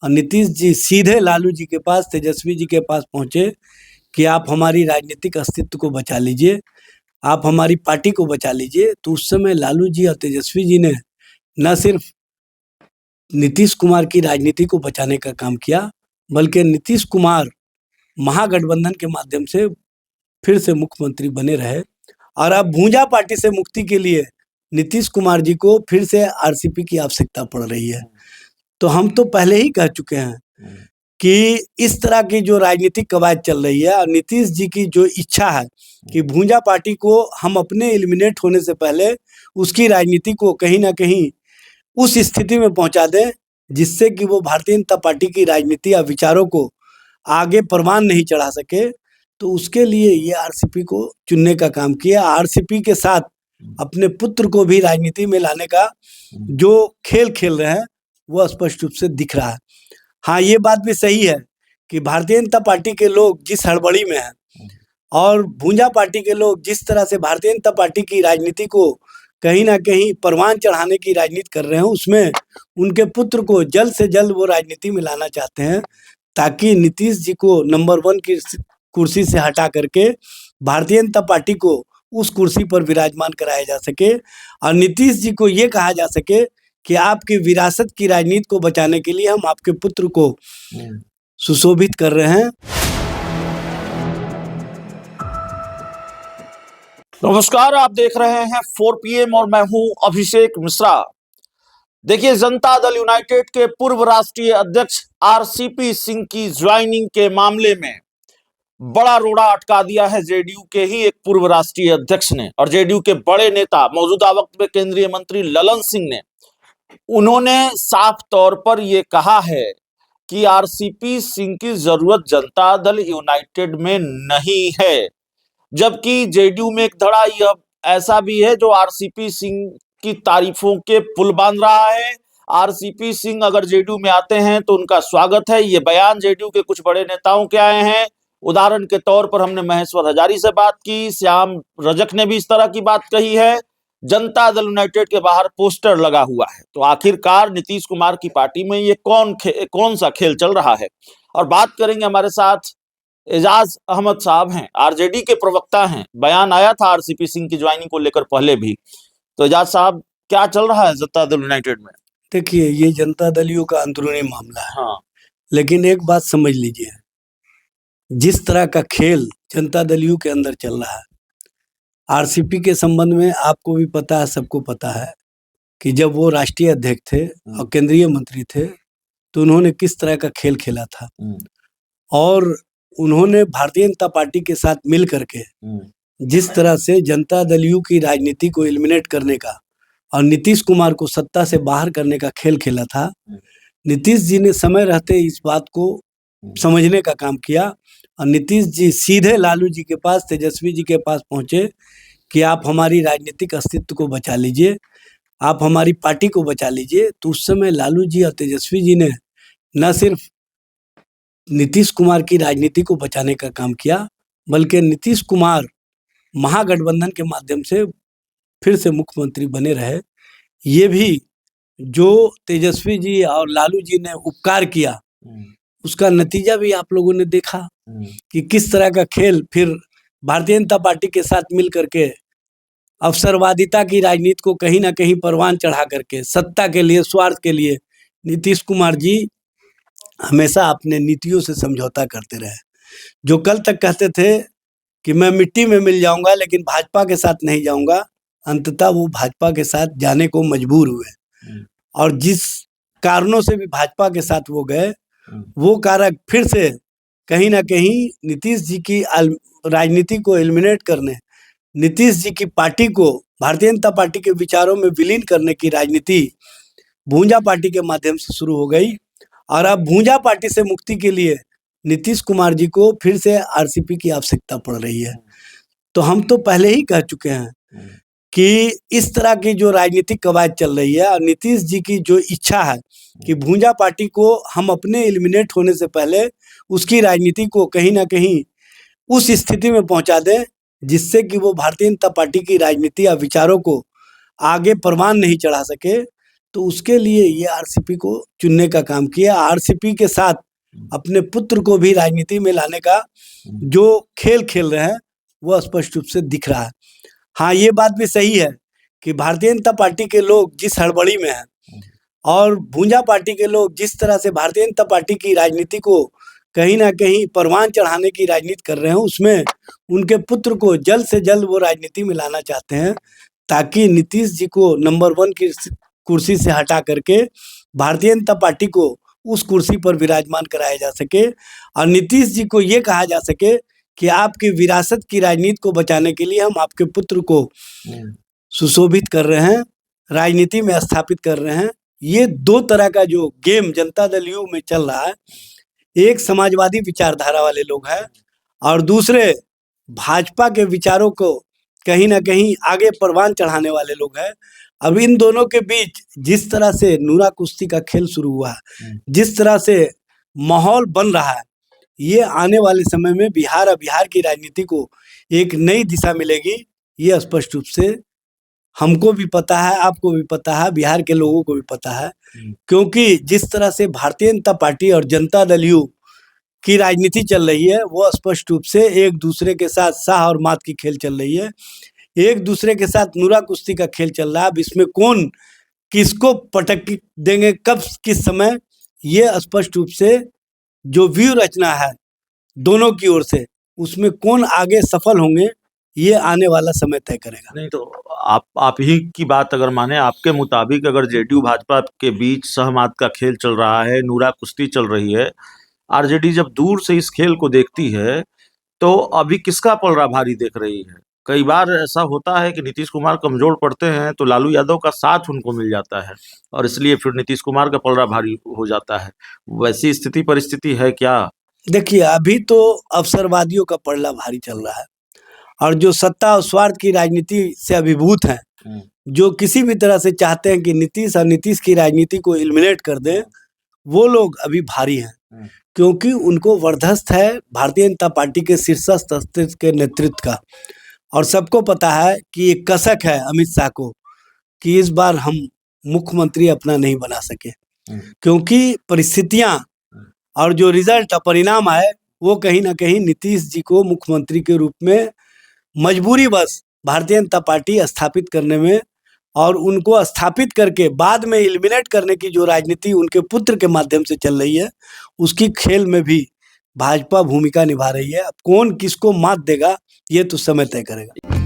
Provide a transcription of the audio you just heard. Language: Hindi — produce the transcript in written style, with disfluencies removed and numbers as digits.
और नीतीश जी सीधे लालू जी के पास, तेजस्वी जी के पास पहुंचे कि आप हमारी राजनीतिक अस्तित्व को बचा लीजिए, आप हमारी पार्टी को बचा लीजिए। तो उस समय लालू जी और तेजस्वी जी ने न सिर्फ नीतीश कुमार की राजनीति को बचाने का काम किया, बल्कि नीतीश कुमार महागठबंधन के माध्यम से फिर से मुख्यमंत्री बने रहे। और अब भूंजा पार्टी से मुक्ति के लिए नीतीश कुमार जी को फिर से आरसीपी की आवश्यकता पड़ रही है। तो हम तो पहले ही कह चुके हैं कि इस तरह की जो राजनीतिक कवायद चल रही है और नीतीश जी की जो इच्छा है कि भूंजा पार्टी को हम अपने एलिमिनेट होने से पहले उसकी राजनीति को कहीं ना कहीं उस स्थिति में पहुंचा दें जिससे कि वो भारतीय जनता पार्टी की राजनीति या विचारों को आगे परवान नहीं चढ़ा सके, तो उसके लिए ये आरसीपी को चुनने का काम किया। आरसीपी के साथ अपने पुत्र को भी राजनीति में लाने का जो खेल खेल रहे हैं वो स्पष्ट रूप से दिख रहा है। हाँ, ये बात भी सही है कि भारतीय जनता पार्टी के लोग जिस हड़बड़ी में हैं और भूंजा पार्टी के लोग जिस तरह से भारतीय जनता पार्टी की राजनीति को कहीं ना कहीं परवान चढ़ाने की राजनीति कर रहे हैं, उसमें उनके पुत्र को जल्द से जल्द वो राजनीति में लाना चाहते हैं ताकि नीतीश जी को नंबर 1 की कुर्सी से हटा करके भारतीय जनता पार्टी को उस कुर्सी पर विराजमान कराया जा सके और नीतीश जी को ये कहा जा सके कि आपकी विरासत की राजनीति को बचाने के लिए हम आपके पुत्र को सुशोभित कर रहे हैं। नमस्कार, आप देख रहे हैं 4 PM और मैं हूं अभिषेक मिश्रा। देखिए, जनता दल यूनाइटेड के पूर्व राष्ट्रीय अध्यक्ष आरसीपी सिंह की ज्वाइनिंग के मामले में बड़ा रोड़ा अटका दिया है जेडीयू के ही एक पूर्व राष्ट्रीय अध्यक्ष ने। और जेडीयू के बड़े नेता, मौजूदा वक्त में केंद्रीय मंत्री ललन सिंह ने, उन्होंने साफ तौर पर यह कहा है कि आरसीपी सिंह की जरूरत जनता दल यूनाइटेड में नहीं है। जबकि जेडीयू में एक धड़ा यह ऐसा भी है जो आरसीपी सिंह की तारीफों के पुल बांध रहा है। आरसीपी सिंह अगर जेडीयू में आते हैं तो उनका स्वागत है। ये बयान जेडीयू के कुछ बड़े नेताओं के आए हैं। उदाहरण के तौर पर हमने महेश्वर हजारी से बात की, श्याम रजक ने भी इस तरह की बात कही है। जनता दल यूनाइटेड के बाहर पोस्टर लगा हुआ है। तो आखिरकार नीतीश कुमार की पार्टी में ये कौन सा खेल चल रहा है? और बात करेंगे, हमारे साथ एजाज अहमद साहब हैं, आरजेडी के प्रवक्ता हैं। बयान आया था आरसीपी सिंह की ज्वाइनिंग को लेकर पहले भी। तो एजाज साहब, क्या चल रहा है जनता दल यूनाइटेड में? देखिए, ये जनता दलियों का अंदरूनी मामला है। हाँ, लेकिन एक बात समझ लीजिए, जिस तरह का खेल जनता दलियों के अंदर चल रहा है, आरसीपी के संबंध में आपको भी पता है, सबको पता है कि जब वो राष्ट्रीय अध्यक्ष थे और केंद्रीय मंत्री थे तो उन्होंने किस तरह का खेल खेला था और उन्होंने भारतीय जनता पार्टी के साथ मिल करके जिस तरह से जनता दलियों की राजनीति को एलिमिनेट करने का और नीतीश कुमार को सत्ता से बाहर करने का खेल खेला था, नीतीश जी ने समय रहते इस बात को समझने का काम किया और नीतीश जी सीधे लालू जी के पास, तेजस्वी जी के पास पहुंचे कि आप हमारी राजनीतिक अस्तित्व को बचा लीजिए, आप हमारी पार्टी को बचा लीजिए। तो उस समय लालू जी और तेजस्वी जी ने न सिर्फ नीतीश कुमार की राजनीति को बचाने का काम किया, बल्कि नीतीश कुमार महागठबंधन के माध्यम से फिर से मुख्यमंत्री बने रहे। ये भी जो तेजस्वी जी और लालू जी ने उपकार किया, उसका नतीजा भी आप लोगों ने देखा कि किस तरह का खेल फिर भारतीय जनता पार्टी के साथ मिल करके अवसरवादिता की राजनीति को कहीं ना कहीं परवान चढ़ा करके सत्ता के लिए, स्वार्थ के लिए नीतीश कुमार जी हमेशा अपने नीतियों से समझौता करते रहे। जो कल तक कहते थे कि मैं मिट्टी में मिल जाऊंगा लेकिन भाजपा के साथ नहीं जाऊंगा, अंततः वो भाजपा के साथ जाने को मजबूर हुए और जिस कारणों से भी भाजपा के साथ वो गए, वो कारक फिर से कहीं ना कहीं नीतीश जी की राजनीति को एलिमिनेट करने, नीतीश जी की पार्टी को भारतीय जनता पार्टी के विचारों में विलीन करने की राजनीति भूंजा पार्टी के माध्यम से शुरू हो गई। और अब भूंजा पार्टी से मुक्ति के लिए नीतीश कुमार जी को फिर से आरसीपी की आवश्यकता पड़ रही है। तो हम तो पहले ही कह चुके हैं कि इस तरह की जो राजनीतिक कवायद चल रही है और नीतीश जी की जो इच्छा है कि भूंजा पार्टी को हम अपने एलिमिनेट होने से पहले उसकी राजनीति को कहीं ना कहीं उस स्थिति में पहुंचा दें जिससे कि वो भारतीय जनता पार्टी की राजनीति या विचारों को आगे परवान नहीं चढ़ा सके, तो उसके लिए ये आरसीपी को चुनने का काम किया। आरसीपी के साथ अपने पुत्र को भी राजनीति में लाने का जो खेल खेल रहे हैं वो स्पष्ट रूप से दिख रहा है। हाँ, ये बात भी सही है कि भारतीय जनता पार्टी के लोग जिस हड़बड़ी में हैं और भूंजा पार्टी के लोग जिस तरह से भारतीय जनता पार्टी की राजनीति को कहीं ना कहीं परवान चढ़ाने की राजनीति कर रहे हैं, उसमें उनके पुत्र को जल्द से जल्द वो राजनीति में लाना चाहते हैं, ताकि नीतीश जी को नंबर 1 की कुर्सी से हटा करके भारतीय जनता पार्टी को उस कुर्सी पर विराजमान कराया जा सके और नीतीश जी को ये कहा जा सके कि आपकी विरासत की राजनीति को बचाने के लिए हम आपके पुत्र को सुशोभित कर रहे हैं, राजनीति में स्थापित कर रहे हैं। ये 2 तरह का जो गेम जनता दल यू में चल रहा है, एक समाजवादी विचारधारा वाले लोग हैं और दूसरे भाजपा के विचारों को कहीं ना कहीं आगे परवान चढ़ाने वाले लोग हैं। अब इन दोनों के बीच जिस तरह से नूरा कुश्ती का खेल शुरू हुआ है, जिस तरह से माहौल बन रहा है, ये आने वाले समय में बिहार की राजनीति को एक नई दिशा मिलेगी। ये स्पष्ट रूप से हमको भी पता है, आपको भी पता है, बिहार के लोगों को भी पता है, क्योंकि जिस तरह से भारतीय जनता पार्टी और जनता दल यू की राजनीति चल रही है, वो स्पष्ट रूप से एक दूसरे के साथ शाह और मात की खेल चल रही है, एक दूसरे के साथ नूरा कुश्ती का खेल चल रहा है। अब इसमें कौन किसको पटक देंगे, कब किस समय, ये स्पष्ट रूप से जो व्यू रचना है दोनों की ओर से, उसमें कौन आगे सफल होंगे, ये आने वाला समय तय करेगा। नहीं तो आप ही की बात अगर माने, आपके मुताबिक अगर जेडीयू भाजपा के बीच सहमत का खेल चल रहा है, नूरा कुश्ती चल रही है, आरजेडी जब दूर से इस खेल को देखती है तो अभी किसका पलड़ा भारी देख रही है? कई बार ऐसा होता है कि नीतीश कुमार कमजोर पड़ते हैं तो लालू यादव का साथ उनको मिल जाता है और इसलिए फिर नीतीश कुमार का पलड़ा भारी हो जाता है। वैसी स्थिति परिस्थिति है क्या? देखिए, अभी तो अवसरवादियों का पलड़ा भारी चल रहा है और जो सत्ता और स्वार्थ की राजनीति से अभिभूत हैं, जो किसी भी तरह से चाहते हैं कि नीतीश और नीतीश की राजनीति को एलिमिनेट कर दें, वो लोग अभी भारी हैं, क्योंकि उनको वरदस्त है भारतीय जनता पार्टी के शीर्षस्थ अस्तित्व के नेतृत्व का। और सबको पता है कि ये कसक है अमित शाह को कि इस बार हम मुख्यमंत्री अपना नहीं बना सके, क्योंकि परिस्थितियां और जो रिजल्ट परिणाम आए वो कहीं ना कहीं नीतीश जी को मुख्यमंत्री के रूप में मजबूरी बस भारतीय जनता पार्टी स्थापित करने में और उनको स्थापित करके बाद में एलिमिनेट करने की जो राजनीति उनके पुत्र के माध्यम से चल रही है, उसकी खेल में भी भाजपा भूमिका निभा रही है। अब कौन किसको मात देगा, ये तो समय तय करेगा।